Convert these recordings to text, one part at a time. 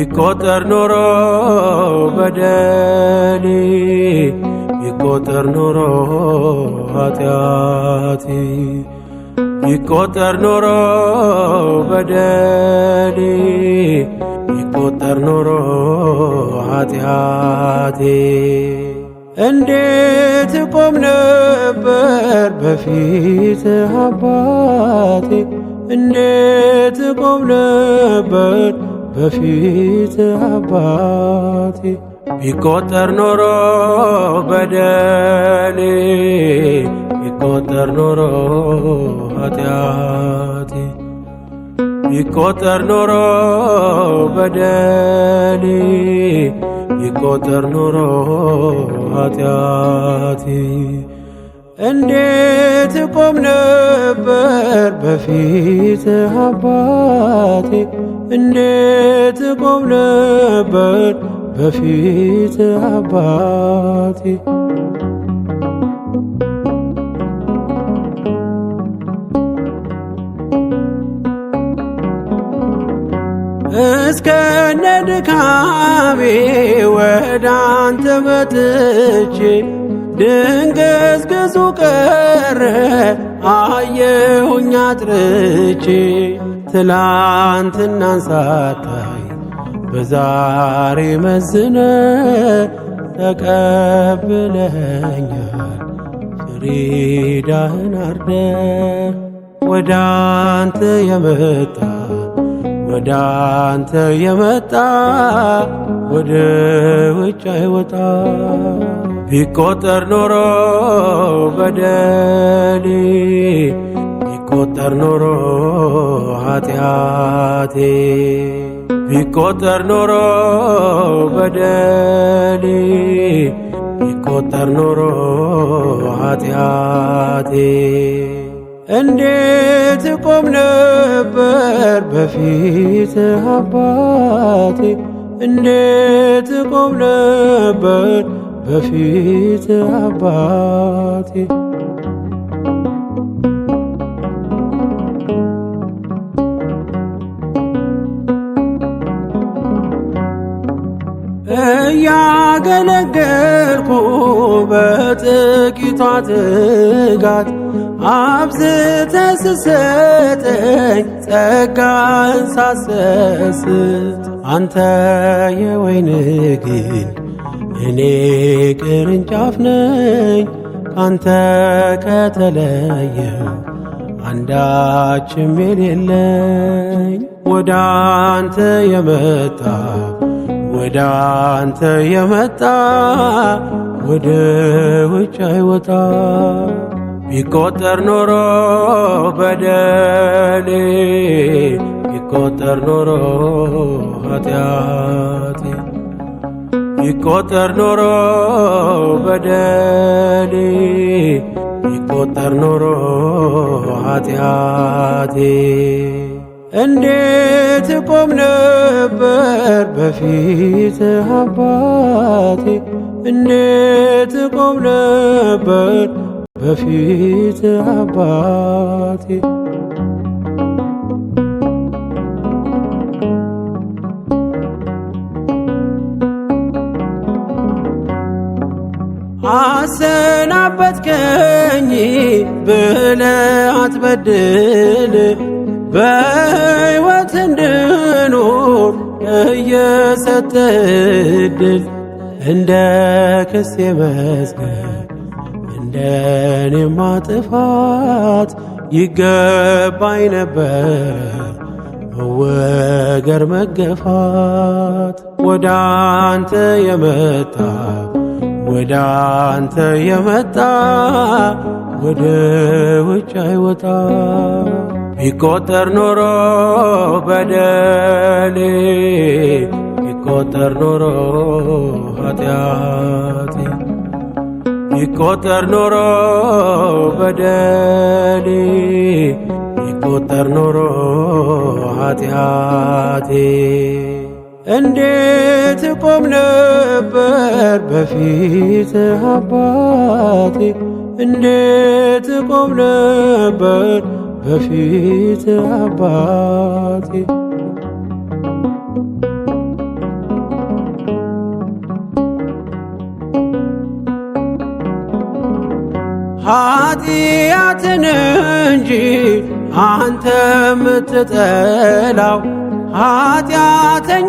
ቢቆጠር ኖሮ በደሌ ቢቆጠር ኖሮ ኃጢአቴ ቢቆጠር ኖሮ በደሌ ቢቆጠር ኖሮ ኃጢአቴ እንዴት ቆም ነበር በፊት አባቴ እንዴት ቆም ነበር በፊት አባቴ ቢቆጠር ኖሮ በደሌ ቢቆጠር ኖሮ ኃጢአቴ ቢቆጠር ኖሮ በደሌ ቢቆጠር ኖሮ ኃጢአቴ እንዴት ቆም ነበር በፊት አባቴ እንዴት ቆም ነበር በፊት አባቴ እስከነ ድካሜ ወዳንተ መጥቼ ድንግዝግዙ ቀረ አየሁኝ አጥርቼ ትላንትናን ሳታይ በዛሬ መዝነ ተቀብለኸኛል ፍሪዳህን አርደ ወዳንተ የመጣ ወዳንተ የመጣ ወደ ውጭ አይወጣ ቢቆጠር ኖሮ በደሌ ቢቆጠር ኖሮ ኃጢአቴ ቢቆጠር ኖሮ በደሌ ቢቆጠር ኖሮ ኃጢአቴ እንዴት ቆም ነበር በፊት አባቴ እንዴት ቆም ነበር በፊት አባቴ እያገለገልኩ በጥቂቷ ትጋት አብዝተህ ስሰጠኝ ጸጋህን ሳሰስት አንተ የወይን ግንድ እኔ ቅርንጫፍ ነኝ ካንተ ከተለየው አንዳችም የሌለኝ ወዳንተ የመጣ ወዳንተ የመጣ ወደ ውጭ አይወጣ ቢቆጠር ኖሮ በደሌ ቢቆጠር ኖሮ ኃጢአቴ ቢቆጠር ኖሮ በደሌ ቢቆጠር ኖሮ ኃጢአቴ እንዴት ቆም ነበር በፊት አባቴ እንዴት ቆም ነበር በፊት አባቴ አሰናበትከኝ ብለህ አትበድል በሕይወት እንድኖር እየሰጠህ ዕድል እንደ ክሴ መዝገብ እንደኔማ ጥፋት ይገባኝ ነበረ መወገር መገፋት ወዳንተ የመጣ ወዳንተ የመጣ ወደ ውጭ አይወጣ ቢቆጠር ኖሮ በደሌ ቢቆጠር ኖሮ ኃጢአቴ ቢቆጠር ኖሮ በደሌ ቢቆጠር ኖሮ ኃጢአቴ እንዴት ቆም ነበር በፊት አባቴ እንዴት ቆም ነበር በፊት አባቴ ኃጢአትን እንጂ አንተ የምትጠላው ኃጢአተኛውማ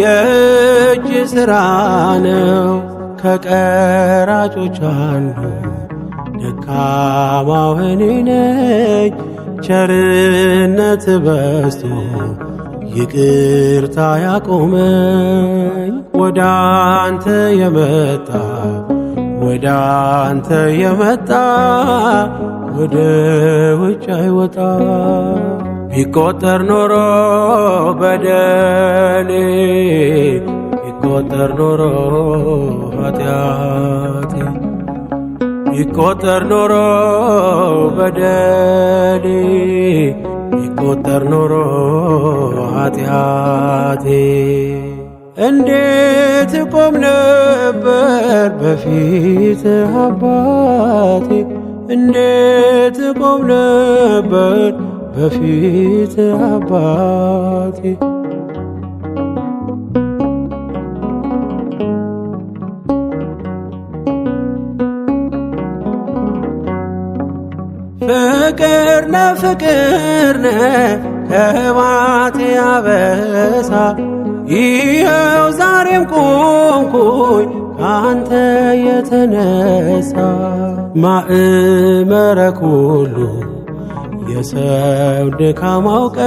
የእጅ ሥራ ነው። ከቀራጮች አንዱ ደካማው እኔ ነኝ። ቸርነት በዝቶ ይቅርታ ያቆመኝ ወደ አንተ የመጣ ወደ አንተ የመጣ ወደ ውጭ አይወጣ። ቢቆጠር ኖሮ በደሌ ቢቆጠር ኖሮ ኃጢአቴ ቢቆጠር ኖሮ በደሌ ቢቆጠር ኖሮ ኃጢአቴ እንዴት ቆም ነበር በፊትህ አባቴ እንዴት ቆም ነበር በፊትህ አባቴ። ፍቅርነ ፍቅርነ ከማቴ አበሳ ይኸው ዛሬም ቆምኩኝ ካንተ የተነሳ። ማእመረ ኩሉ የሰው ድካም አውቀ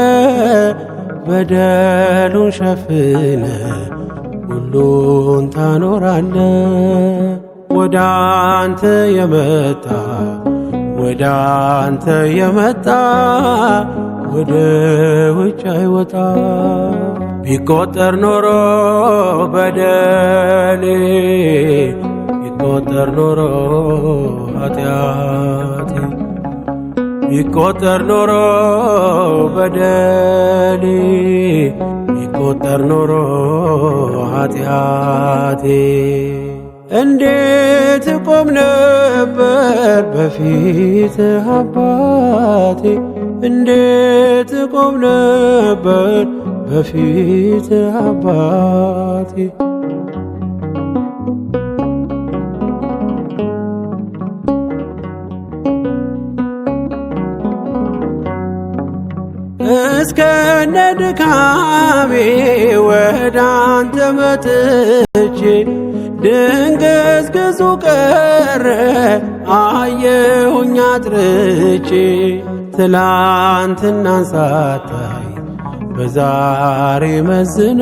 በደሉን ሸፍነ ሁሉን ታኖራለ። ወደ አንተ የመጣ ወደ አንተ የመጣ ወደ ውጭ አይወጣ። ቢቆጠር ኖሮ በደሌ ቢቆጠር ኖሮ ኃጢአቴ ቢቆጠር ኖሮ በደሌ ቢቆጠር ኖሮ ኃጢአቴ እንዴት ቆም ነበር በፊትህ አባቴ እንዴት ቆም ነበር በፊትህ አባቴ። እስከነ ድካሜ ወደ አንተ መጥቼ ድንግዝግዙ ቀረ አየሁኝ አጥርቼ። ትላንትናን ሳታይ በዛሬ መዝነ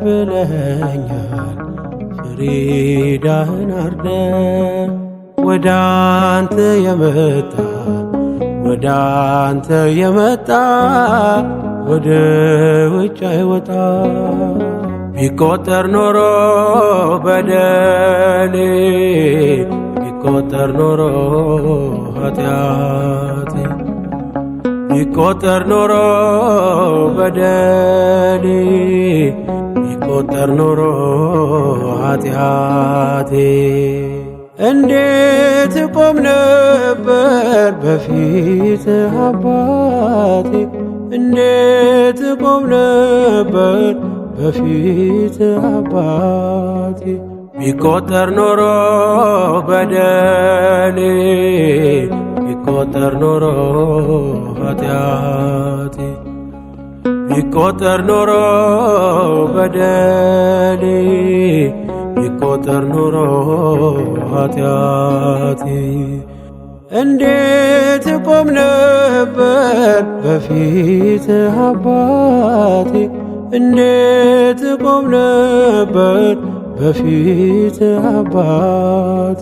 ተቀብለኸኛል ፍሪዳህን አርደ። ወደ አንተ የመጣ ወደ አንተ የመጣ ወደ ውጭ አይወጣ። ቢቆጠር ኖሮ በደሌ ቢቆጠር ኖሮ ኃጢአቴ ቢቆጠር ኖሮ በደሌ ቢቆጠር ኖሮ ኃጢአቴ እንዴት ቆም ነበር በፊትህ አባቴ እንዴት ቆም ነበር በፊትህ አባቴ። ቢቆጠር ኖሮ በደሌ ቢቆጠር ኖሮ ኃጢአቴ ቢቆጠር ኖሮ በደሌ ቢቆጠር ኖሮ ኃጢአቴ እንዴት ቆም ነበር በፊትህ አባቴ እንዴት ቆም ነበር በፊትህ አባቴ።